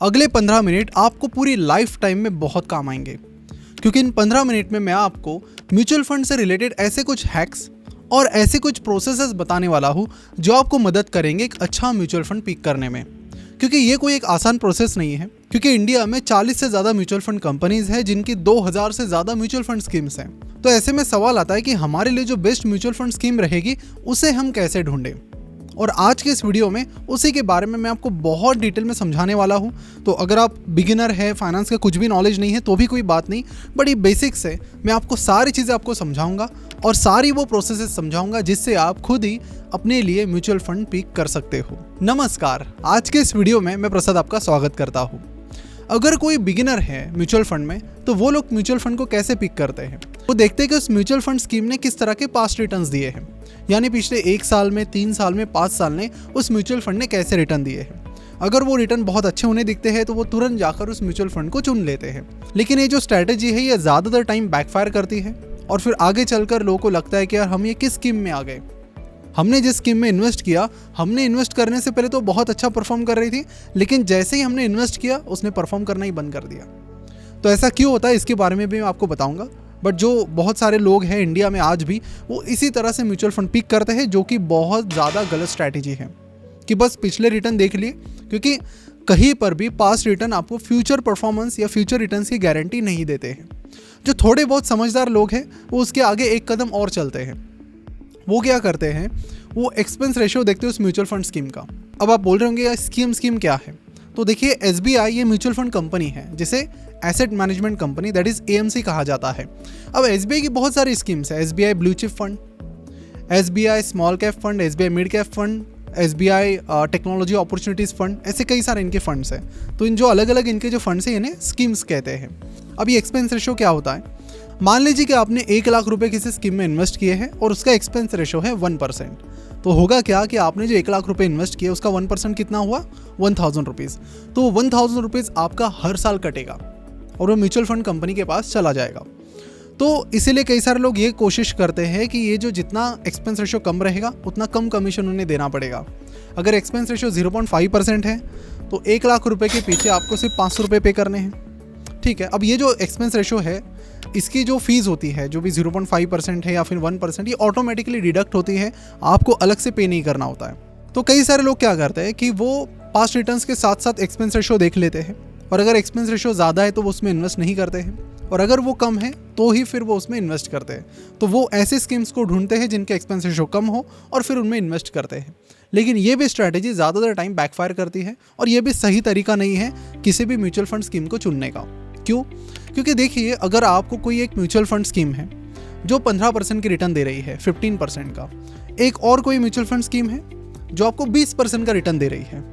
अगले 15 मिनट आपको पूरी लाइफ टाइम में बहुत काम आएंगे, क्योंकि इन 15 मिनट में मैं आपको म्यूचुअल फंड से रिलेटेड ऐसे कुछ हैक्स और ऐसे कुछ प्रोसेसेस बताने वाला हूँ जो आपको मदद करेंगे एक अच्छा म्यूचुअल फंड पिक करने में। क्योंकि ये कोई एक आसान प्रोसेस नहीं है, क्योंकि इंडिया में 40 से ज़्यादा म्यूचुअल फंड कंपनीज हैं जिनकी 2000 से ज़्यादा म्यूचुअल फंड स्कीम्स हैं। तो ऐसे में सवाल आता है कि हमारे लिए जो बेस्ट म्यूचुअल फंड स्कीम रहेगी उसे हम कैसे ढूंढें। और आज के इस वीडियो में उसी के बारे में मैं आपको बहुत डिटेल में समझाने वाला हूं। तो अगर आप बिगिनर है, फाइनेंस का कुछ भी नॉलेज नहीं है तो भी कोई बात नहीं, बड़ी बेसिक्स है। मैं आपको सारी चीज़ें आपको समझाऊंगा और सारी वो प्रोसेसेस समझाऊंगा जिससे आप खुद ही अपने लिए म्यूचुअल फंड पिक कर सकते हो। नमस्कार, आज के इस वीडियो में मैं प्रसाद आपका स्वागत करता हूँ। अगर कोई बिगिनर है म्यूचुअल फंड में तो वो लोग म्यूचुअल फंड को कैसे पिक करते हैं, वो देखते हैं कि उस म्यूचुअल फंड स्कीम ने किस तरह के पास्ट रिटर्न्स दिए हैं, यानी पिछले 1 साल में, 3 साल में, 5 साल में उस म्यूचुअल फंड ने कैसे रिटर्न दिए हैं। अगर वो रिटर्न बहुत अच्छे उन्हें दिखते हैं तो वो तुरंत जाकर उस म्यूचुअल फंड को चुन लेते हैं। लेकिन ये जो स्ट्रैटेजी है ये ज़्यादातर टाइम बैकफायर करती है और फिर आगे चलकर लोगों को लगता है कि यार हम ये किस स्कीम में आ गए। हमने जिस स्कीम में इन्वेस्ट किया, हमने इन्वेस्ट करने से पहले तो बहुत अच्छा परफॉर्म कर रही थी, लेकिन जैसे ही हमने इन्वेस्ट किया उसने परफॉर्म करना ही बंद कर दिया। तो ऐसा क्यों होता है इसके बारे में भी मैं आपको बताऊंगा। बट जो बहुत सारे लोग हैं इंडिया में आज भी, वो इसी तरह से म्यूचुअल फंड पिक करते हैं, जो कि बहुत ज़्यादा गलत स्ट्रैटेजी है कि बस पिछले रिटर्न देख लिए, क्योंकि कहीं पर भी पास्ट रिटर्न आपको फ्यूचर परफॉर्मेंस या फ्यूचर रिटर्न्स की गारंटी नहीं देते हैं। जो थोड़े बहुत समझदार लोग हैं वो उसके आगे एक कदम और चलते हैं। वो क्या करते हैं, वो एक्सपेंस रेशियो देखते हैं उस म्यूचुअल फंड स्कीम का। अब आप बोल रहे होंगे यार स्कीम क्या है, तो देखिए SBI ये म्यूचुअल फंड कंपनी है जिसे asset management company that is AMC कहा जाता है। अब SBI की बहुत सारी स्कीम्स है, SBI blue chip fund, SBI small cap fund, SBI mid cap fund, SBI technology opportunities fund, ऐसे कई सारे इनके फंड्स हैं। तो इन जो अलग अलग इनके जो फंड्स हैं इन्हें स्कीम्स कहते हैं। अब ये एक्सपेंस रेशियो क्या होता है, मान लीजिए कि आपने 1 लाख रुपए किसी स्कीम में इन्वेस्ट किए हैं और उसका एक्सपेंस रेशियो है 1%। तो होगा क्या कि आपने जो 1 लाख रुपए इन्वेस्ट किए उसका 1% कितना हुआ, 1000 रुपीज़। तो 1000 रुपीज़ आपका हर साल कटेगा और वो म्यूचुअल फंड कंपनी के पास चला जाएगा। तो इसीलिए कई सारे लोग ये कोशिश करते हैं कि ये जो जितना एक्सपेंस रेशियो कम रहेगा उतना कम कमीशन उन्हें देना पड़ेगा। अगर एक्सपेंस रेशियो 0.5% है तो 1 लाख रुपए के पीछे आपको सिर्फ 500 रुपये पे करने हैं। ठीक है, अब ये जो एक्सपेंस रेशियो है इसकी जो फीस होती है, जो भी 0.5% है या फिर 1%, ये ऑटोमेटिकली डिडक्ट होती है, आपको अलग से पे नहीं करना होता है। तो कई सारे लोग क्या करते हैं कि वो पास्ट रिटर्न्स के साथ साथ एक्सपेंस रेशियो देख लेते हैं, और अगर एक्सपेंस रेशियो ज़्यादा है तो वो उसमें इन्वेस्ट नहीं करते हैं, और अगर वो कम है तो ही फिर वो उसमें इन्वेस्ट करते हैं। तो वो ऐसे स्कीम्स को ढूंढते हैं जिनके एक्सपेंस रेशियो कम हो और फिर उनमें इन्वेस्ट करते हैं। लेकिन ये भी स्ट्रैटेजी ज़्यादातर टाइम बैकफायर करती है और ये भी सही तरीका नहीं है किसी भी म्यूचुअल फंड स्कीम को चुनने का। क्यों? क्योंकि देखिए, अगर आपको कोई एक म्यूचुअल फंड स्कीम है जो 15% की रिटर्न दे रही है, 15% का, एक और कोई म्यूचुअल फंड स्कीम है जो आपको 20% का रिटर्न दे रही है।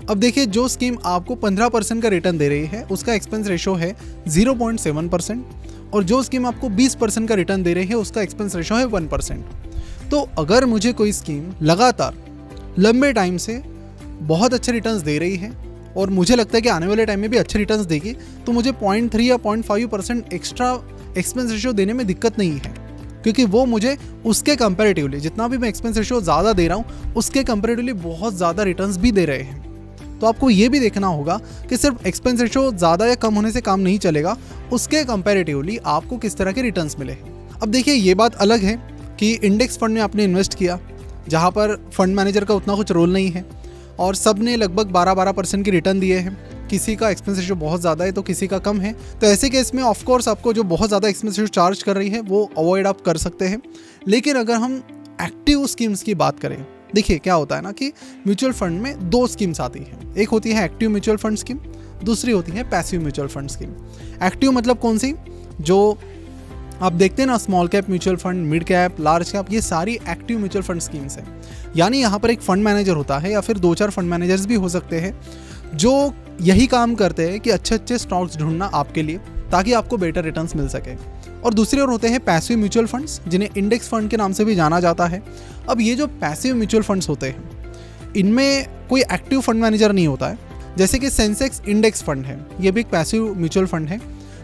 अब देखिए, जो स्कीम आपको 15% का रिटर्न दे रही है उसका एक्सपेंस रेशियो है 0.7%, और जो स्कीम आपको 20% का रिटर्न दे रही है उसका एक्सपेंस रेशियो है 1%। तो अगर मुझे कोई स्कीम लगातार लंबे टाइम से बहुत अच्छे रिटर्न्स दे रही है और मुझे लगता है कि आने वाले टाइम में भी अच्छे रिटर्न्स देगी, तो मुझे 0.3 या 0.5% एक्स्ट्रा एक्सपेंस रेशियो देने में दिक्कत नहीं है, क्योंकि वो मुझे उसके कंपैरेटिवली, जितना भी मैं एक्सपेंस रेशियो ज़्यादा दे रहा हूँ उसके कंपैरेटिवली बहुत ज़्यादा रिटर्न्स भी दे रहे हैं। तो आपको ये भी देखना होगा कि सिर्फ एक्सपेंस रेशियो ज़्यादा या कम होने से काम नहीं चलेगा, उसके कंपैरेटिवली आपको किस तरह के रिटर्न्स मिले। अब देखिए, ये बात अलग है कि इंडेक्स फंड में आपने इन्वेस्ट किया, जहाँ पर फंड मैनेजर का उतना कुछ रोल नहीं है और सब ने लगभग 12% की रिटर्न दिए हैं। किसी का एक्सपेंस रेशियो बहुत ज़्यादा है तो किसी का कम है। तो ऐसे केस में ऑफ कोर्स आपको जो बहुत ज़्यादा एक्सपेंस रेशियो चार्ज कर रही है वो अवॉइड आप कर सकते हैं। लेकिन अगर हम एक्टिव स्कीम्स की बात करें, देखिए क्या होता है ना कि म्यूचुअल फंड में 2 स्कीम्स आती हैं। एक होती है एक्टिव म्यूचुअल फंड स्कीम, दूसरी होती है passive mutual fund scheme. Active मतलब कौन सी, जो आप देखते हैं ना, small cap mutual fund, mid cap, large cap, ये सारी एक्टिव म्यूचुअल फंड स्कीम्स हैं। यानी यहाँ पर एक फंड मैनेजर होता है या फिर 2-4 फंड मैनेजर्स भी हो सकते हैं जो यही काम करते हैं कि अच्छे अच्छे स्टॉक्स ढूंढना आपके लिए, ताकि आपको बेटर रिटर्न्स मिल सके। और दूसरी ओर होते हैं पैसिव म्यूचुअल फंड्स, जिन्हें इंडेक्स फंड के नाम से भी जाना जाता है। अब ये जो पैसिव म्यूचुअल फंड्स होते हैं इनमें कोई एक्टिव फंड मैनेजर नहीं होता है। जैसे कि सेंसेक्स इंडेक्स फंड है, ये भी एक पैसिव म्यूचुअल फंड है।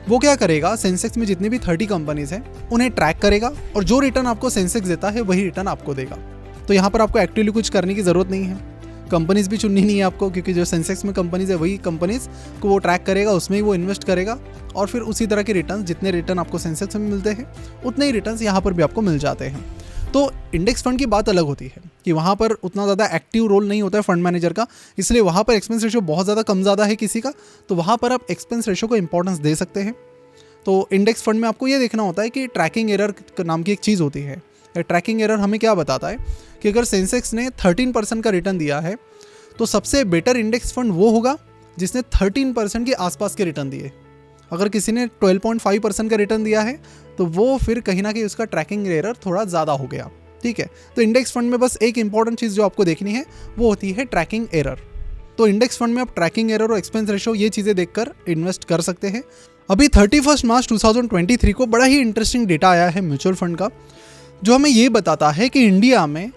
वो क्या करेगा, सेंसेक्स में जितनी भी 30 कंपनीज हैं उन्हें ट्रैक करेगा और जो रिटर्न आपको सेंसेक्स देता है वही रिटर्न आपको देगा। तो यहाँ पर आपको एक्टिवली कुछ करने की ज़रूरत नहीं है। कंपनीज भी चुननी नहीं है आपको, क्योंकि जो सेंसेक्स में कंपनीज है वही कंपनीज को वो ट्रैक करेगा, उसमें ही वो इन्वेस्ट करेगा और फिर उसी तरह के रिटर्न, जितने रिटर्न आपको सेंसेक्स में मिलते हैं उतने ही रिटर्न यहाँ पर भी आपको मिल जाते हैं। तो इंडेक्स फंड की बात अलग होती है कि वहाँ पर उतना ज़्यादा एक्टिव रोल नहीं होता है फंड मैनेजर का, इसलिए वहाँ पर एक्सपेंस रेशो बहुत ज़्यादा कम ज़्यादा है किसी का, तो वहाँ पर आप एक्सपेंस रेशो को इंपॉर्टेंस दे सकते हैं। तो इंडेक्स फंड में आपको ये देखना होता है कि ट्रैकिंग एरर नाम की एक चीज़ होती है। ट्रैकिंग एरर हमें क्या बताता है कि अगर सेंसेक्स ने 13% का रिटर्न दिया है तो सबसे बेटर इंडेक्स फंड वो होगा जिसने 13% के आसपास के रिटर्न दिए। अगर किसी ने 12.5% का रिटर्न दिया है तो वो फिर कहीं ना कहीं उसका ट्रैकिंग एरर थोड़ा ज़्यादा हो गया। ठीक है, तो इंडेक्स फंड में बस एक इंपॉर्टेंट चीज़ जो आपको देखनी है वो होती है ट्रैकिंग एरर। तो इंडेक्स फंड में आप ट्रैकिंग एरर और एक्सपेंस रेशो ये चीज़ें देखकर इन्वेस्ट कर सकते हैं। अभी 31 मार्च 2023 को बड़ा ही इंटरेस्टिंग डेटा आया है म्यूचुअल फंड का, जो हमें ये बताता है कि इंडिया में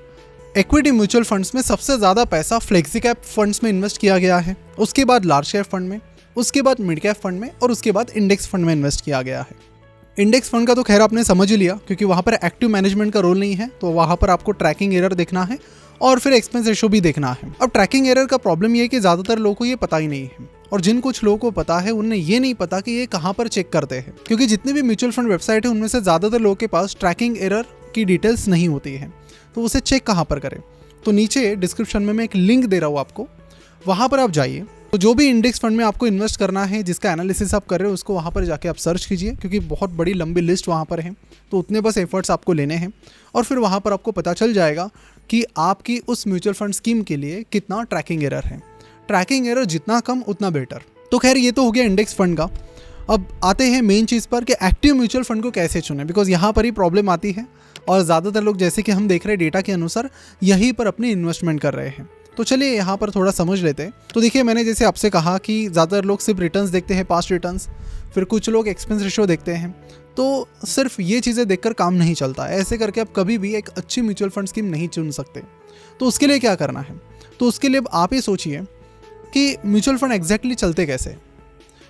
इक्विटी म्यूचुअल फंड्स में सबसे ज़्यादा पैसा फ्लेक्सी कैप फंड्स में इन्वेस्ट किया गया है, उसके बाद लार्ज कैप फंड में, उसके बाद मिड कैप फंड में और उसके बाद इंडेक्स फंड में इन्वेस्ट किया गया है। इंडेक्स फंड का तो खैर आपने समझ ही लिया, क्योंकि वहाँ पर एक्टिव मैनेजमेंट का रोल नहीं है, तो वहाँ पर आपको ट्रैकिंग एरर देखना है और फिर एक्सपेंस रेशो भी देखना है। अब ट्रैकिंग एरर का प्रॉब्लम ये है कि ज़्यादातर लोगों को ये पता ही नहीं है, और जिन कुछ लोगों को पता है उन्हें ये नहीं पता कि ये कहाँ पर चेक करते हैं, क्योंकि जितने भी म्यूचुअल फंड वेबसाइट है उनमें से ज़्यादातर लोगों के पास ट्रैकिंग एरर की डिटेल्स नहीं होती है, तो उसे चेक कहाँ पर करें। तो नीचे डिस्क्रिप्शन में मैं एक लिंक दे रहा हूँ आपको, वहाँ पर आप जाइए। तो जो भी इंडेक्स फंड में आपको इन्वेस्ट करना है, जिसका एनालिसिस आप कर रहे हो, उसको वहाँ पर जाके आप सर्च कीजिए, क्योंकि बहुत बड़ी लंबी लिस्ट वहाँ पर है, तो उतने बस एफर्ट्स आपको लेने हैं और फिर वहाँ पर आपको पता चल जाएगा कि आपकी उस म्यूचुअल फंड स्कीम के लिए कितना ट्रैकिंग एरर है। ट्रैकिंग एरर जितना कम उतना बेटर। तो खैर ये तो हो गया इंडेक्स फंड का। अब आते हैं मेन चीज़ पर कि एक्टिव म्यूचुअल फंड को कैसे चुनें, बिकॉज यहाँ पर ही प्रॉब्लम आती है और ज़्यादातर लोग, जैसे कि हम देख रहे हैं डेटा के अनुसार, यहीं पर अपनी इन्वेस्टमेंट कर रहे हैं। तो चलिए यहाँ पर थोड़ा समझ लेते हैं। तो देखिए, मैंने जैसे आपसे कहा कि ज़्यादातर लोग सिर्फ रिटर्न्स देखते हैं, पास्ट रिटर्न्स, फिर कुछ लोग एक्सपेंस रेशो देखते हैं। तो सिर्फ ये चीज़ें देखकर काम नहीं चलता है, ऐसे करके आप कभी भी एक अच्छी म्यूचुअल फंड स्कीम नहीं चुन सकते। तो उसके लिए क्या करना है, तो उसके लिए आप ये सोचिए कि म्यूचुअल फंड एग्जैक्टली चलते कैसे।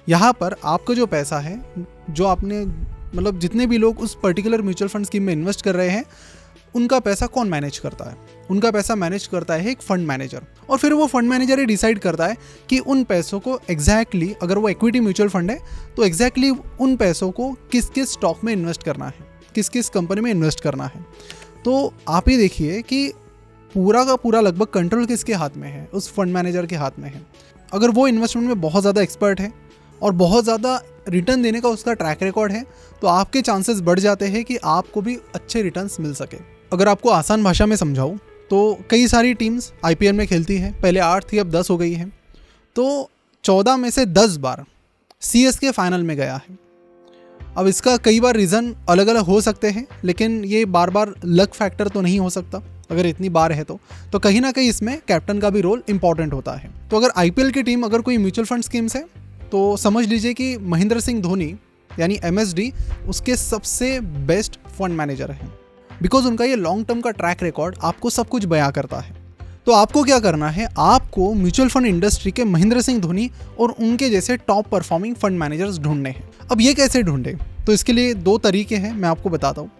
यहाँ पर आपका जो पैसा है, जो आपने मतलब जितने भी लोग उस पर्टिकुलर म्यूचुअल फंड स्कीम में इन्वेस्ट कर रहे हैं, उनका पैसा कौन मैनेज करता है? उनका पैसा मैनेज करता है एक फंड मैनेजर, और फिर वो फंड मैनेजर ही डिसाइड करता है कि उन पैसों को एग्जैक्टली, अगर वो इक्विटी म्यूचुअल फंड है तो एग्जैक्टली उन पैसों को किस किस स्टॉक में इन्वेस्ट करना है, किस किस कंपनी में इन्वेस्ट करना है। तो आप ये देखिए कि पूरा का पूरा लगभग कंट्रोल किसके हाथ में है? उस फंड मैनेजर के हाथ में है। अगर वो इन्वेस्टमेंट में बहुत ज़्यादा एक्सपर्ट है और बहुत ज़्यादा रिटर्न देने का उसका ट्रैक रिकॉर्ड है, तो आपके चांसेस बढ़ जाते हैं कि आपको भी अच्छे रिटर्न्स मिल सके। अगर आपको आसान भाषा में समझाऊँ तो कई सारी टीम्स IPL में खेलती हैं, पहले 8 थी, अब 10 हो गई हैं। तो 14 में से 10 बार CSK फाइनल में गया है। अब इसका कई बार रीज़न अलग अलग हो सकते हैं, लेकिन ये बार बार लक फैक्टर तो नहीं हो सकता। अगर इतनी बार है तो कहीं ना कहीं इसमें कैप्टन का भी रोल इंपॉर्टेंट होता है। तो अगर IPL की टीम अगर कोई म्यूचुअल फंड स्कीम्स है, तो समझ लीजिए कि महेंद्र सिंह धोनी यानी MSD उसके सबसे बेस्ट फंड मैनेजर हैं, बिकॉज उनका ये लॉन्ग टर्म का ट्रैक रिकॉर्ड आपको सब कुछ बयां करता है। तो आपको क्या करना है, आपको म्यूचुअल फंड इंडस्ट्री के महेंद्र सिंह धोनी और उनके जैसे टॉप परफॉर्मिंग फंड मैनेजर्स ढूंढने हैं। अब ये कैसे ढूंढे, तो इसके लिए 2 तरीके हैं, मैं आपको बताता हूँ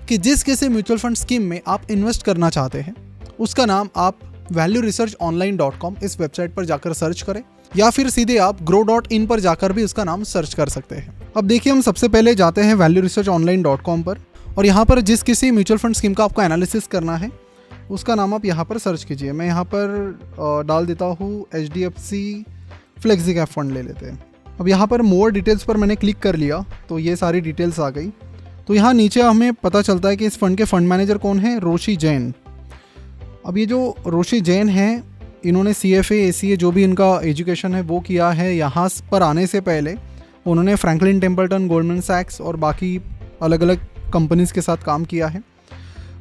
कि जिस किसी म्यूचुअल फंड स्कीम में आप इन्वेस्ट करना चाहते हैं, उसका नाम आप valueresearchonline.com इस वेबसाइट पर जाकर सर्च करें, या फिर सीधे आप grow.in पर जाकर भी उसका नाम सर्च कर सकते हैं। अब देखिए, हम सबसे पहले जाते हैं valueresearchonline.com पर, और यहाँ पर जिस किसी म्यूचुअल फंड स्कीम का आपको एनालिसिस करना है उसका नाम आप यहाँ पर सर्च कीजिए। मैं यहाँ पर डाल देता हूँ HDFC फ्लेक्सी कैप फंड ले लेते हैं। अब यहाँ पर मोर डिटेल्स पर मैंने क्लिक कर लिया तो ये सारी डिटेल्स आ गई। तो यहाँ नीचे हमें पता चलता है कि इस फंड के फंड मैनेजर कौन है, रोशी जैन। अब ये जो रोशी जैन है, इन्होंने CFA ACA जो भी इनका एजुकेशन है वो किया है। यहाँ पर आने से पहले उन्होंने फ्रैंकलिन टेम्पल्टन, गोल्डमैन सैक्स और बाकी अलग अलग कंपनीज़ के साथ काम किया है।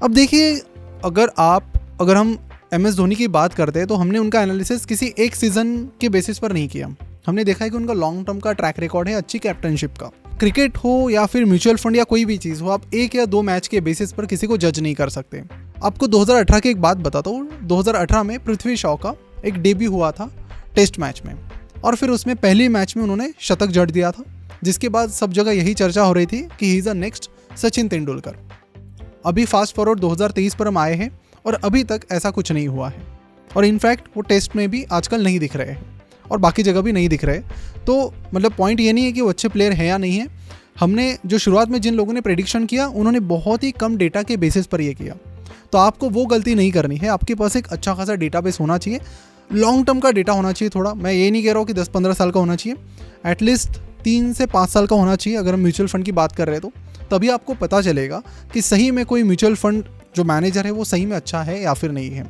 अब देखिए, अगर हम MS धोनी की बात करते हैं तो हमने उनका एनालिसिस किसी एक सीज़न के बेसिस पर नहीं किया। हमने देखा है कि उनका लॉन्ग टर्म का ट्रैक रिकॉर्ड है अच्छी कैप्टनशिप का। क्रिकेट हो या फिर म्यूचुअल फंड या कोई भी चीज़ हो, आप 1 या 2 मैच के बेसिस पर किसी को जज नहीं कर सकते। आपको 2018 की एक बात बताता हूँ। 2018 में पृथ्वी शॉ का एक डेब्यू हुआ था टेस्ट मैच में, और फिर उसमें पहले मैच में उन्होंने शतक जड़ दिया था, जिसके बाद सब जगह यही चर्चा हो रही थी कि he is a next Sachin Tendulkar. अभी फास्ट फॉरवर्ड 2023 पर हम आए हैं और अभी तक ऐसा कुछ नहीं हुआ है। और इनफैक्ट वो टेस्ट में भी आजकल नहीं दिख रहे हैं और बाकी जगह भी नहीं दिख रहे। तो मतलब पॉइंट ये नहीं है कि वो अच्छे प्लेयर है या नहीं है। हमने जो शुरुआत में जिन लोगों ने प्रेडिक्शन किया उन्होंने बहुत ही कम डेटा के बेसिस पर ये किया, तो आपको वो गलती नहीं करनी है। आपके पास एक अच्छा खासा डेटाबेस होना चाहिए, लॉन्ग टर्म का डेटा होना चाहिए थोड़ा। मैं ये नहीं कह रहा हूँ कि 10-15 साल का होना चाहिए, एटलीस्ट 3 से 5 साल का होना चाहिए अगर हम म्यूचुअल फंड की बात कर रहे हैं तो। तभी आपको पता चलेगा कि सही में कोई म्यूचुअल फंड जो मैनेजर है वो सही में अच्छा है या फिर नहीं है।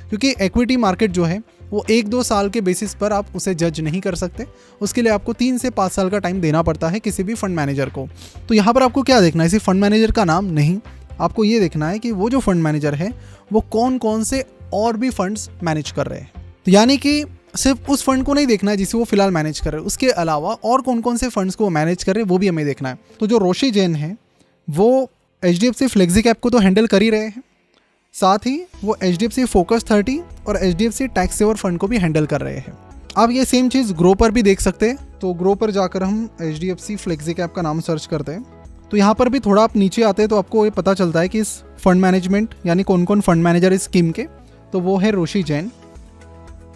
क्योंकि इक्विटी मार्केट जो है वो 1-2 साल के बेसिस पर आप उसे जज नहीं कर सकते, उसके लिए आपको 3 से 5 साल का टाइम देना पड़ता है किसी भी फंड मैनेजर को। तो यहाँ पर आपको क्या देखना है, इसी फंड मैनेजर का नाम नहीं, आपको ये देखना है कि वो जो फंड मैनेजर है वो कौन कौन से और भी फंड्स मैनेज कर रहे हैं। तो यानी कि सिर्फ उस फंड को नहीं देखना है जिसे वो फिलहाल मैनेज कर रहे हैं, उसके अलावा और कौन कौन से फंड्स को वो मैनेज कर रहे हैं वो भी हमें देखना है। तो जो रोशी जैन है वो HDFC फ्लेक्सी कैप को तो हैंडल कर ही रहे हैं, साथ ही वो HDFC फोकस 30 और HDFC टैक्स सेवर फंड को भी हैंडल कर रहे हैं। आप ये सेम चीज़ ग्रो पर भी देख सकते हैं। तो ग्रो पर जाकर हम HDFC फ्लेक्सी कैप का नाम सर्च करते हैं तो यहाँ पर भी थोड़ा आप नीचे आते हैं तो आपको ये पता चलता है कि इस फंड मैनेजमेंट यानी कौन कौन फंड मैनेजर इस स्कीम के। तो वो है रोशी जैन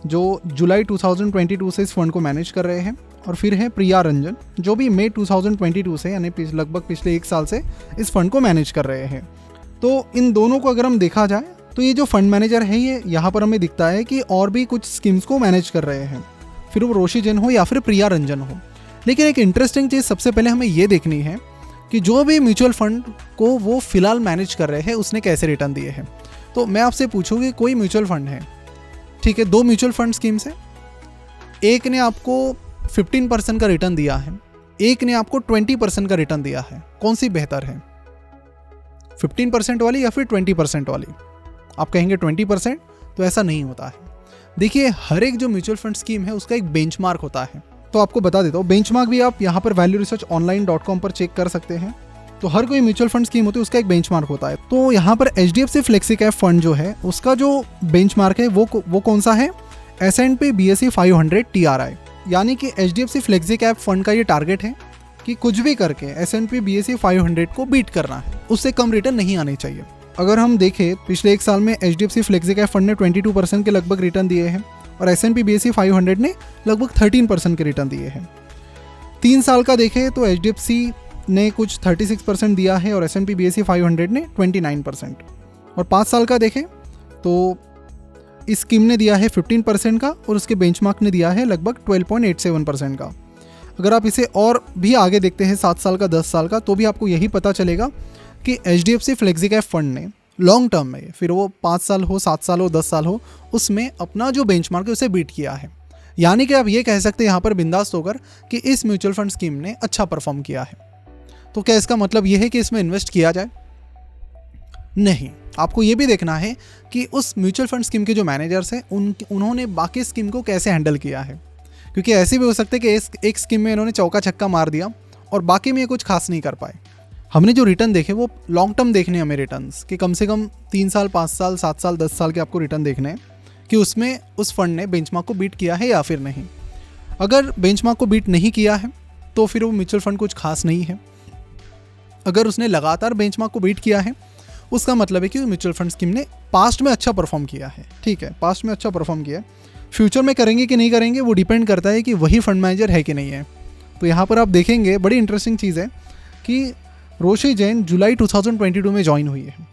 जो जुलाई 2022 से इस फंड को मैनेज कर रहे हैं, और फिर है प्रिया रंजन जो भी मई 2022 से यानी लगभग पिछले 1 साल से इस फंड को मैनेज कर रहे हैं। तो इन दोनों को अगर हम देखा जाए तो ये जो फंड मैनेजर है ये यहाँ पर हमें दिखता है कि और भी कुछ स्कीम्स को मैनेज कर रहे हैं, फिर वो रोशी जैन हो या फिर प्रिया रंजन हो। लेकिन एक इंटरेस्टिंग चीज़ सबसे पहले हमें ये देखनी है कि जो भी म्यूचुअल फंड को वो फिलहाल मैनेज कर रहे हैं उसने कैसे रिटर्न दिए हैं। तो मैं आपसे पूछूँ कि कोई म्यूचुअल फंड है, ठीक है, 2 म्यूचुअल फंड स्कीम्स है, एक ने आपको 15% का रिटर्न दिया है, एक ने आपको 20% का रिटर्न दिया है, कौन सी बेहतर है, 15% वाली या फिर 20% वाली? आप कहेंगे 20%, तो ऐसा नहीं होता है। देखिए हर एक जो म्यूचुअल फंड स्कीम है उसका एक बेंचमार्क होता है। तो आपको बता देता हूँ, बेंचमार्क भी आप यहाँ पर valueresearchonline.com पर चेक कर सकते हैं। तो हर कोई म्यूचुअल फंड स्कीम होती है उसका एक बेंचमार्क होता है। तो यहाँ पर HDFC फ्लेक्सी कैप फंड जो है उसका जो बेंचमार्क है वो कौन सा है, S&P BSE 500 TRI। यानी कि HDFC फ्लेक्सी कैप फंड का ये टारगेट है कि कुछ भी करके S&P BSE 500 को बीट करना है, उससे कम रिटर्न नहीं आने चाहिए। अगर हम देखें पिछले 1 साल में HDFC फ्लेक्सी कैप फंड ने 22% के लगभग रिटर्न दिए हैं और S&P BSE 500 ने लगभग 13% के रिटर्न दिए हैं। 3 साल का देखें तो HDFC ने कुछ 36% दिया है और S&P BSE 500 ने 29%, और 5 साल का देखें तो इस स्कीम ने दिया है 15% का और उसके बेंचमार्क ने दिया है लगभग 12.87% का। अगर आप इसे और भी आगे देखते हैं 7 साल का 10 साल का, तो भी आपको यही पता चलेगा कि HDFC फ्लेक्सी कैप फंड ने लॉन्ग टर्म में, फिर वो 5 साल हो, 7 साल हो, 10 साल हो, उसमें अपना जो बेंचमार्क है उसे बीट किया है। यानी कि आप ये कह सकते हैं यहाँ पर बिंदास होकर कि इस म्यूचुअल फंड स्कीम ने अच्छा परफॉर्म किया है। तो क्या इसका मतलब ये है कि इसमें इन्वेस्ट किया जाए? नहीं, आपको ये भी देखना है कि उस म्यूचुअल फंड स्कीम के जो मैनेजर्स हैं उन्होंने बाकी स्कीम को कैसे हैंडल किया है। क्योंकि ऐसे भी हो सकता है कि एक स्कीम में इन्होंने चौका छक्का मार दिया और बाकी में ये कुछ खास नहीं कर पाए। हमने जो रिटर्न देखे वो लॉन्ग टर्म देखने हमें रिटर्न्स कि कम से कम 3 साल, 5 साल, 7 साल, 10 साल के आपको रिटर्न देखने हैं कि उसमें उस फंड ने बेंचमार्क को बीट किया है या फिर नहीं। अगर बेंचमार्क को बीट नहीं किया है तो फिर वो म्यूचुअल फंड कुछ खास नहीं है। अगर उसने लगातार बेंचमार्क को बीट किया है उसका मतलब है कि म्यूचुअल फंड स्कीम ने पास्ट में अच्छा परफॉर्म किया है। ठीक है, पास्ट में अच्छा परफॉर्म किया है, फ्यूचर में करेंगे कि नहीं करेंगे वो डिपेंड करता है कि वही फंड मैनेजर है कि नहीं है। तो यहाँ पर आप देखेंगे बड़ी इंटरेस्टिंग चीज़ है कि रोशी जैन जुलाई 2022 में ज्वाइन हुई है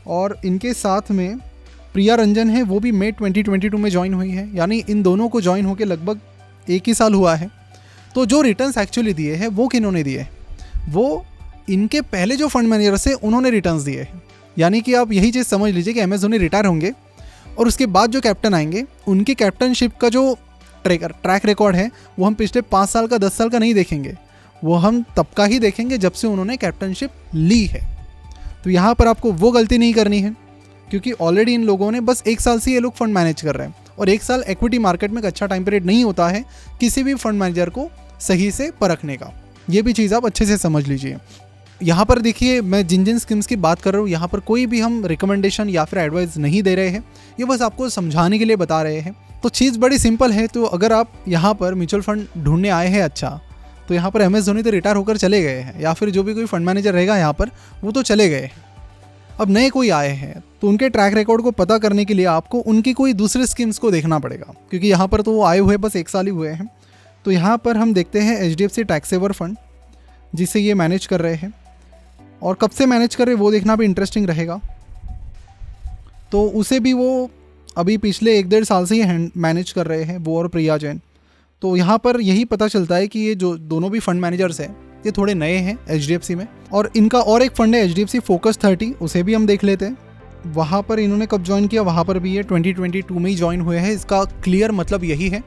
और इनके साथ में प्रिया रंजन है, वो भी मई 2022 में ज्वाइन हुई है। यानी इन दोनों को ज्वाइन होकर लगभग 1 ही साल हुआ है। तो जो रिटर्न्स एक्चुअली दिए हैं वो किन्होंने दिए, वो इनके पहले जो फंड मैनेजर्स है उन्होंने रिटर्न्स दिए हैं। यानी कि आप यही चीज़ समझ लीजिए कि MS धोनी रिटायर होंगे और उसके बाद जो कैप्टन आएंगे उनकी कैप्टनशिप का जो ट्रैक रिकॉर्ड है वो हम पिछले 5 साल का 10 साल का नहीं देखेंगे, वो हम तब का ही देखेंगे जब से उन्होंने कैप्टनशिप ली है। तो यहाँ पर आपको वो गलती नहीं करनी है क्योंकि ऑलरेडी इन लोगों ने बस 1 साल से ये लोग फंड मैनेज कर रहे हैं और 1 साल इक्विटी मार्केट में एक अच्छा टाइम पीरियड नहीं होता है किसी भी फंड मैनेजर को सही से परखने का। ये भी चीज़ आप अच्छे से समझ लीजिए। यहाँ पर देखिए मैं जिन स्कीम्स की बात कर रहा हूँ यहाँ पर कोई भी हम रिकमेंडेशन या फिर एडवाइस नहीं दे रहे हैं, ये बस आपको समझाने के लिए बता रहे हैं। तो चीज़ बड़ी सिंपल है। तो अगर आप यहाँ पर म्यूचुअल फंड ढूंढने आए हैं अच्छा, तो यहाँ पर MS धोनी तो रिटायर होकर चले गए हैं या फिर जो भी कोई फंड मैनेजर रहेगा यहाँ पर वो तो चले गए हैं। अब नए कोई आए हैं तो उनके ट्रैक रिकॉर्ड को पता करने के लिए आपको उनकी कोई दूसरे स्कीम्स को देखना पड़ेगा, क्योंकि यहाँ पर तो वो आए हुए बस 1 साल ही हुए हैं। तो यहाँ पर हम देखते हैं HDFC टैक्स सेवर फंड, जिसे ये मैनेज कर रहे हैं, और कब से मैनेज कर रहे हैं वो देखना भी इंटरेस्टिंग रहेगा। तो उसे भी वो अभी पिछले 1-1.5 साल से ही मैनेज कर रहे हैं, वो और प्रिया जैन। तो यहाँ पर यही पता चलता है कि ये जो दोनों भी फंड मैनेजर्स हैं ये थोड़े नए हैं HDFC में। और इनका और एक फंड है HDFC फोकस 30, उसे भी हम देख लेते हैं। वहाँ पर इन्होंने कब ज्वाइन किया, वहाँ पर भी ये 2022 में ही ज्वाइन हुए हैं। इसका क्लियर मतलब यही है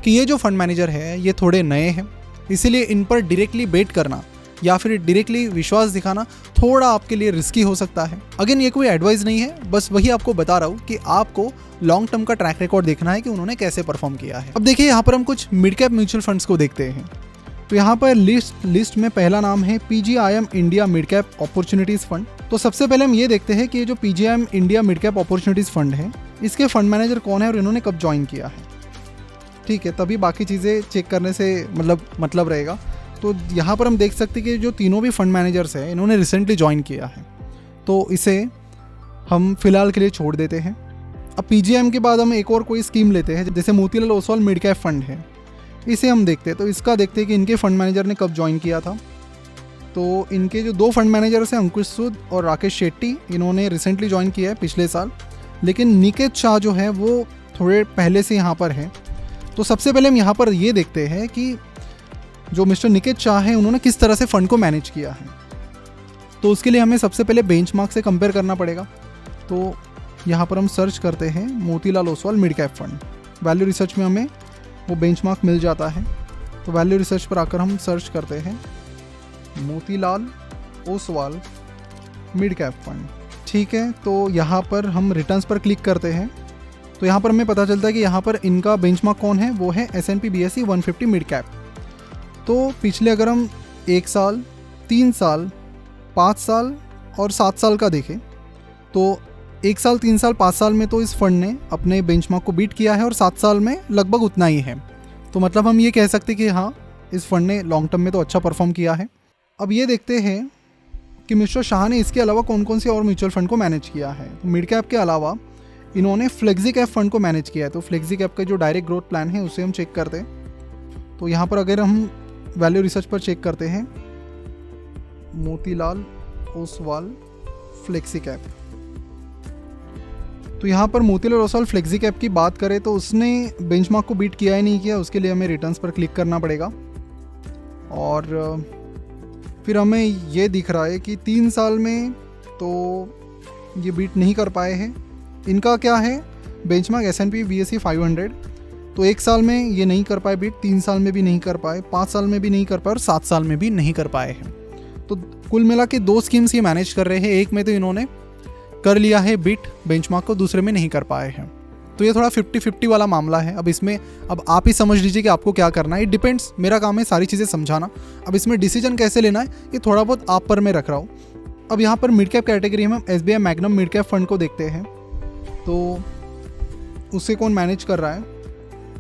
कि ये जो फंड मैनेजर है ये थोड़े नए हैं, इसीलिए इन पर डायरेक्टली बेट करना या फिर डायरेक्टली विश्वास दिखाना थोड़ा आपके लिए रिस्की हो सकता है। अगेन ये कोई एडवाइस नहीं है, बस वही आपको बता रहा हूँ कि आपको लॉन्ग टर्म का ट्रैक रिकॉर्ड देखना है कि उन्होंने कैसे परफॉर्म किया है। अब देखिए यहाँ पर हम कुछ मिड कैप म्यूचुअल फंड्स को देखते हैं। तो यहाँ पर लिस्ट में पहला नाम है PGIM India mid cap opportunities fund. तो सबसे पहले हम ये देखते हैं कि ये जो PGIM India mid cap opportunities fund है इसके फंड मैनेजर कौन है और इन्होंने कब ज्वाइन किया है। ठीक है, तभी बाकी चीज़ें चेक करने से मतलब रहेगा। तो यहाँ पर हम देख सकते हैं कि जो तीनों भी फंड मैनेजर्स हैं इन्होंने रिसेंटली ज्वाइन किया है, तो इसे हम फिलहाल के लिए छोड़ देते हैं। अब PGIM के बाद हम एक और कोई स्कीम लेते हैं, जैसे Motilal Oswal mid cap fund है, इसे हम देखते हैं। तो इसका देखते हैं कि इनके फंड मैनेजर ने कब ज्वाइन किया था। तो इनके जो 2 फंड मैनेजर्स हैं अंकुश सूद और राकेश शेट्टी, इन्होंने रिसेंटली ज्वाइन किया है पिछले साल, लेकिन निकेत शाह जो है वो थोड़े पहले से यहाँ पर है। तो सबसे पहले हम यहाँ पर ये देखते हैं कि जो मिस्टर निकेत शाह है उन्होंने किस तरह से फ़ंड को मैनेज किया है। तो उसके लिए हमें सबसे पहले बेंचमार्क से कंपेयर करना पड़ेगा। तो यहाँ पर हम सर्च करते हैं Motilal Oswal mid cap fund. Value research में हमें वो बेंचमार्क मिल जाता है। तो वैल्यू रिसर्च पर आकर हम सर्च करते हैं Motilal Oswal mid cap fund. ठीक है, तो यहाँ पर हम रिटर्न्स पर क्लिक करते हैं। तो यहाँ पर हमें पता चलता है कि यहाँ पर इनका बेंचमार्क कौन है, वो है S&P BSE 150 मिड कैप। तो पिछले अगर हम 1 साल, 3 साल, 5 साल और 7 साल का देखें तो 1 साल, 3 साल, 5 साल में तो इस फंड ने अपने बेंचमार्क को बीट किया है और 7 साल में लगभग उतना ही है। तो मतलब हम ये कह सकते हैं कि हाँ, इस फंड ने लॉन्ग टर्म में तो अच्छा परफॉर्म किया है। अब ये देखते हैं कि मिस्टर शाह ने इसके अलावा कौन कौन से और म्यूचुअल फंड को मैनेज किया है। तो मिड कैप के अलावा इन्होंने फ्लेक्सी कैप फंड को मैनेज किया है। तो फ्लेक्सी कैप का जो डायरेक्ट ग्रोथ प्लान है उसे हम चेक करते हैं। तो यहाँ पर अगर हम वैल्यू रिसर्च पर चेक करते हैं मोतीलाल ओसवाल फ्लेक्सी कैप, तो यहाँ पर मोतीलाल ओसवाल फ्लेक्सी कैप की बात करें तो उसने बेंचमार्क को बीट किया ही नहीं किया। उसके लिए हमें रिटर्न्स पर क्लिक करना पड़ेगा और फिर हमें ये दिख रहा है कि 3 साल में तो ये बीट नहीं कर पाए हैं। इनका क्या है बेंचमार्क S&P BSE 500, तो 1 साल में ये नहीं कर पाए बीट, 3 साल में भी नहीं कर पाए, 5 साल में भी नहीं कर पाए और 7 साल में भी नहीं कर पाए हैं। तो कुल मिला के 2 स्कीम्स ये मैनेज कर रहे हैं। एक में तो इन्होंने कर लिया है बीट बेंचमार्क को, दूसरे में नहीं कर पाए हैं। तो ये थोड़ा 50-50 वाला मामला है। अब इसमें अब आप ही समझ लीजिए कि आपको क्या करना है। इट डिपेंड्स, मेरा काम है सारी चीज़ें समझाना। अब इसमें डिसीजन कैसे लेना है ये थोड़ा बहुत आप पर मैं रख रहा हूँ। अब यहाँ पर मिड कैप कैटेगरी में हम SBI magnum mid cap fund को देखते हैं। तो उसे कौन मैनेज कर रहा है,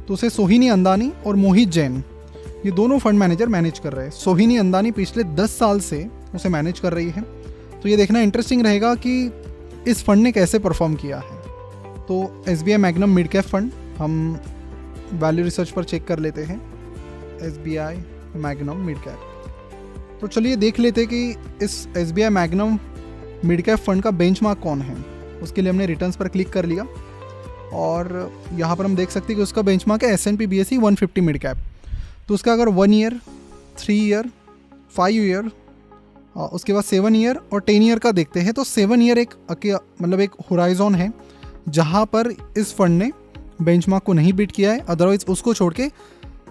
तो उसे सोहिनी अंदानी और मोहित जैन, ये दोनों फंड मैनेजर मैनेज कर रहे हैं। सोहिनी अंदानी पिछले 10 साल से उसे मैनेज कर रही है। तो ये देखना इंटरेस्टिंग रहेगा कि इस फंड ने कैसे परफॉर्म किया है। तो SBI magnum mid cap fund हम वैल्यू रिसर्च पर चेक कर लेते हैं, SBI मैग्नम मिड कैप। तो चलिए देख लेते हैं कि इस SBI magnum mid cap fund का बेंचमार्क कौन है। उसके लिए हमने रिटर्न्स पर क्लिक कर लिया और यहाँ पर हम देख सकते हैं कि उसका बेंचमार्क है S&P BSE 150 मिड कैप। तो उसका अगर 1 ईयर, 3 ईयर, 5 ईयर, उसके बाद 7 ईयर और 10 ईयर का देखते हैं। तो 7 ईयर एक होराइजन है जहाँ पर इस फंड ने बेंचमार्क को नहीं बीट किया है। अदरवाइज उसको छोड़ के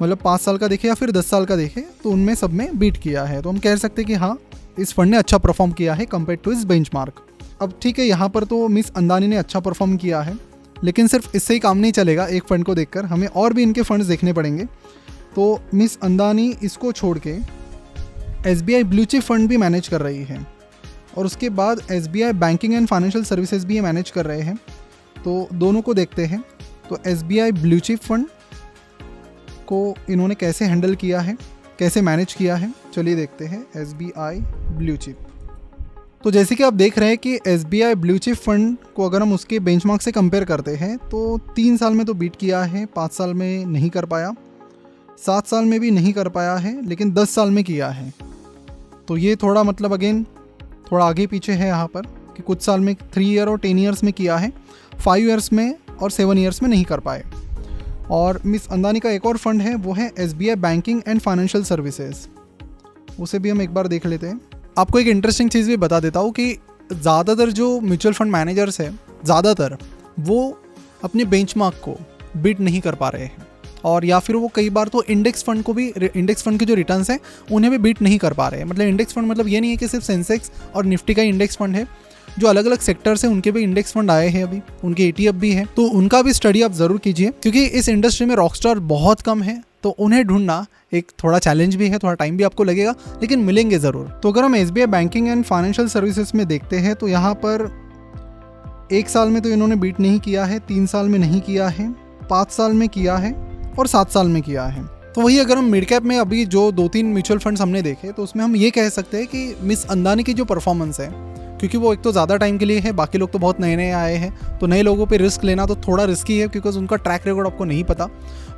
मतलब 5 साल का देखे या फिर 10 साल का देखे तो उनमें सब में बीट किया है। तो हम कह सकते हैं कि हाँ, इस फंड ने अच्छा परफॉर्म किया है कंपेयर टू इस बेंचमार्क। अब ठीक है, यहाँ पर तो मिस अंदानी ने अच्छा परफॉर्म किया है, लेकिन सिर्फ इससे ही काम नहीं चलेगा। एक फ़ंड को देखकर हमें और भी इनके फंड्स देखने पड़ेंगे। तो मिस अंदानी इसको छोड़ के SBI ब्लू चिप फंड भी मैनेज कर रही है और उसके बाद SBI banking and financial services भी मैनेज कर रहे हैं। तो दोनों को देखते हैं। तो SBI ब्लू चिप फंड को इन्होंने कैसे हैंडल किया है, कैसे मैनेज किया है, चलिए देखते हैं। SBI ब्लू चिप, तो जैसे कि आप देख रहे हैं कि SBI ब्लू चिप फंड को अगर हम उसके बेंचमार्क से कंपेयर करते हैं तो 3 साल में तो बीट किया है, 5 साल में नहीं कर पाया, 7 साल में भी नहीं कर पाया है, लेकिन 10 साल में किया है। तो ये थोड़ा मतलब अगेन थोड़ा आगे पीछे है यहाँ पर कि कुछ साल में 3 ईयर और 10 ईयर्स में किया है, 5 ईयर्स में और 7 ईयर्स में नहीं कर पाए। और मिस अंदानी का एक और फंड है, वो है SBI banking and financial services, उसे भी हम एक बार देख लेते हैं। आपको एक इंटरेस्टिंग चीज़ भी बता देता हूँ कि ज़्यादातर जो म्यूचुअल फंड मैनेजर्स हैं, ज़्यादातर वो अपने बेंचमार्क को बीट नहीं कर पा रहे हैं, और या फिर वो कई बार तो इंडेक्स फंड को भी, इंडेक्स फंड के जो रिटर्न्स हैं उन्हें भी बीट नहीं कर पा रहे हैं। मतलब इंडेक्स फंड मतलब ये नहीं है कि सिर्फ सेंसेक्स और निफ्टी का इंडेक्स फंड है, जो अलग अलग सेक्टर्स हैं उनके भी इंडेक्स फंड आए हैं, अभी उनके ETF भी है, तो उनका भी स्टडी आप ज़रूर कीजिए, क्योंकि इस इंडस्ट्री में रॉकस्टार बहुत कम है, तो उन्हें ढूंढना एक थोड़ा चैलेंज भी है, थोड़ा टाइम भी आपको लगेगा, लेकिन मिलेंगे ज़रूर। तो अगर हम SBI banking and financial services में देखते हैं तो यहाँ पर 1 साल में तो इन्होंने बीट नहीं किया है, 3 साल में नहीं किया है, 5 साल में किया है और 7 साल में किया है। तो वही अगर हम मिड कैप में अभी जो 2-3 म्यूचुअल फंड्स हमने देखे, तो उसमें हम ये कह सकते हैं कि मिस अंदानी की जो परफॉर्मेंस है, क्योंकि वो एक तो ज़्यादा टाइम के लिए है, बाकी लोग तो बहुत नए नए आए हैं, तो नए लोगों पे रिस्क लेना तो थोड़ा रिस्की है, क्योंकि उनका ट्रैक रिकॉर्ड आपको नहीं पता।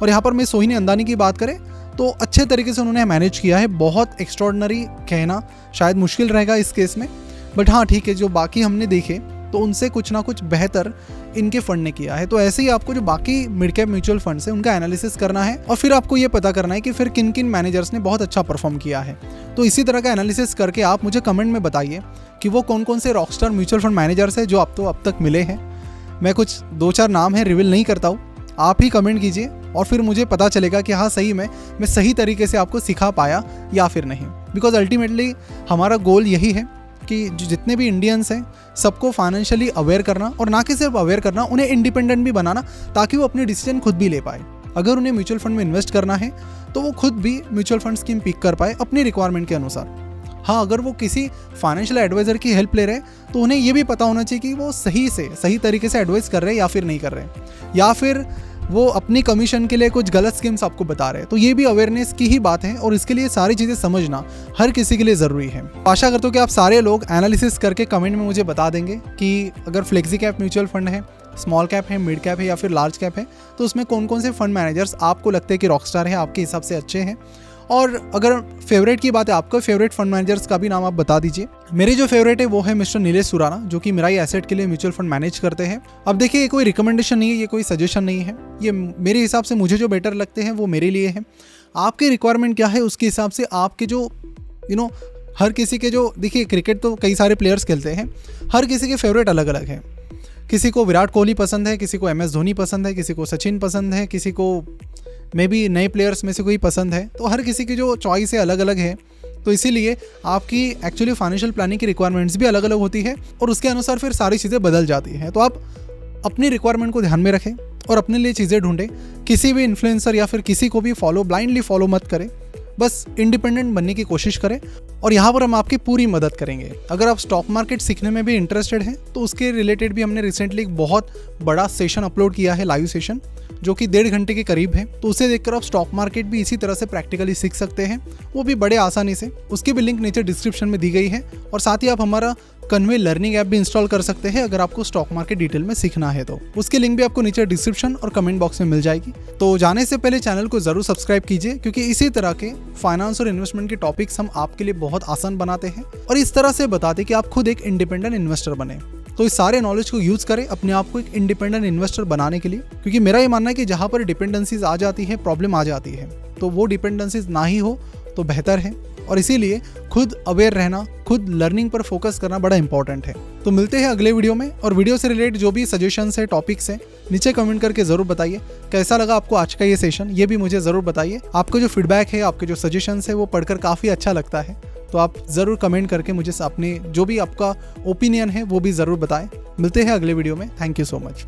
और यहाँ पर मैं सोहिनी अंदानी की बात करें तो अच्छे तरीके से उन्होंने मैनेज किया है, बहुत एक्स्ट्रॉर्डनरी कहना शायद मुश्किल रहेगा इस केस में, बट हाँ ठीक है, जो बाकी हमने देखे तो उनसे कुछ ना कुछ बेहतर इनके फंड ने किया है। तो ऐसे ही आपको जो बाकी मिड कैप म्यूचुअल फंड्स है उनका एनालिसिस करना है, और फिर आपको ये पता करना है कि फिर किन किन मैनेजर्स ने बहुत अच्छा परफॉर्म किया है। तो इसी तरह का एनालिसिस करके आप मुझे कमेंट में बताइए कि वो कौन कौन से रॉकस्टार म्यूचुअल फंड मैनेजर्स हैं जो आपको अब तक मिले हैं। मैं कुछ 2-4 नाम है रिवील नहीं करता हूँ, आप ही कमेंट कीजिए और फिर मुझे पता चलेगा कि हाँ सही में मैं सही तरीके से आपको सिखा पाया या फिर नहीं। बिकॉज अल्टीमेटली हमारा गोल यही है कि जितने भी इंडियंस हैं सबको फाइनेंशियली अवेयर करना, और ना कि सिर्फ अवेयर करना, उन्हें इंडिपेंडेंट भी बनाना, ताकि वो अपने डिसीजन खुद भी ले पाए। अगर उन्हें म्यूचुअल फंड में इन्वेस्ट करना है तो वो खुद भी म्यूचुअल फंड स्कीम पिक कर पाए अपनी रिक्वायरमेंट के अनुसार। हाँ, अगर वो किसी फाइनेंशियल एडवाइजर की हेल्प ले रहे हैं तो उन्हें ये भी पता होना चाहिए कि वो सही तरीके से एडवाइस कर रहे हैं या फिर नहीं कर रहे हैं, या फिर वो अपनी कमीशन के लिए कुछ गलत स्कीम्स आपको बता रहे हैं। तो ये भी अवेयरनेस की ही बात है, और इसके लिए सारी चीज़ें समझना हर किसी के लिए ज़रूरी है। आशा करता हूँ कि आप सारे लोग एनालिसिस करके कमेंट में मुझे बता देंगे कि अगर फ्लेक्सी कैप म्यूचुअल फंड है, स्मॉल कैप है, मिड कैप है या फिर लार्ज कैप है, तो उसमें कौन कौन से फंड मैनेजर्स आपको लगते हैं कि रॉकस्टार है, आपके हिसाब से अच्छे हैं। और अगर फेवरेट की बात है, आपका फेवरेट फंड मैनेजर्स का भी नाम आप बता दीजिए। मेरे जो फेवरेट है वो है मिस्टर नीलेश सुराना, जो कि मिराई एसेट के लिए म्यूचुअल फंड मैनेज करते हैं। अब देखिए, ये कोई रिकमेंडेशन नहीं है, ये कोई सजेशन नहीं है, ये मेरे हिसाब से मुझे जो बेटर लगते हैं वो मेरे लिए है। आपकी रिक्वायरमेंट क्या है उसके हिसाब से आपके जो हर किसी के जो, देखिए क्रिकेट तो कई सारे प्लेयर्स खेलते हैं, हर किसी के फेवरेट अलग अलग हैं। किसी को विराट कोहली पसंद है, किसी को MS धोनी पसंद है, किसी को सचिन पसंद है, किसी को मे बी नए प्लेयर्स में से कोई पसंद है। तो हर किसी की जो चॉइस है अलग अलग है, तो इसीलिए आपकी एक्चुअली फाइनेंशियल प्लानिंग की रिक्वायरमेंट्स भी अलग अलग होती है, और उसके अनुसार फिर सारी चीज़ें बदल जाती हैं। तो आप अपनी रिक्वायरमेंट को ध्यान में रखें और अपने लिए चीज़ें ढूंढें। किसी भी इन्फ्लुएंसर या फिर किसी को भी ब्लाइंडली फॉलो मत करें, बस इंडिपेंडेंट बनने की कोशिश करें, और यहाँ पर हम आपकी पूरी मदद करेंगे। अगर आप स्टॉक मार्केट सीखने में भी इंटरेस्टेड हैं तो उसके रिलेटेड भी हमने रिसेंटली एक बहुत बड़ा सेशन अपलोड किया है, लाइव सेशन, जो कि 1.5 घंटे के करीब है। तो उसे देखकर आप स्टॉक मार्केट भी इसी तरह से प्रैक्टिकली सीख सकते हैं, वो भी बड़े आसानी से। उसकी भी लिंक नीचे डिस्क्रिप्शन में दी गई है, और साथ ही आप हमारा कन्वे लर्निंग ऐप भी इंस्टॉल कर सकते हैं अगर आपको स्टॉक मार्केट डिटेल में सीखना है तो। उसकी लिंक भी आपको नीचे डिस्क्रिप्शन और कमेंट बॉक्स में मिल जाएगी। तो जाने से पहले चैनल को जरूर सब्सक्राइब कीजिए, क्योंकि इसी तरह के फाइनेंस और इन्वेस्टमेंट के टॉपिक्स हम आपके लिए बहुत आसान बनाते हैं, और इस तरह से बताते कि आप खुद एक इंडिपेंडेंट इन्वेस्टर बने। तो इस सारे नॉलेज को यूज करें अपने आप को एक इंडिपेंडेंट इन्वेस्टर बनाने के लिए, क्योंकि मेरा ये मानना है कि जहाँ पर डिपेंडेंसीज आ जाती है, प्रॉब्लम आ जाती है, तो वो डिपेंडेंसीज ना ही हो तो बेहतर है। और इसीलिए खुद अवेयर रहना, खुद लर्निंग पर फोकस करना बड़ा इंपॉर्टेंट है। तो मिलते हैं अगले वीडियो में, और वीडियो से रिलेटेड जो भी सजेशंस है, टॉपिक्स हैं, नीचे कमेंट करके जरूर बताइए। कैसा लगा आपको आज का ये सेशन, ये भी मुझे जरूर बताइए। आपका जो फीडबैक है, आपके जो सजेशंस है, वो पढ़कर काफ़ी अच्छा लगता है। तो आप ज़रूर कमेंट करके मुझे अपने जो भी आपका ओपिनियन है वो भी ज़रूर बताएं। मिलते हैं अगले वीडियो में। Thank you so much.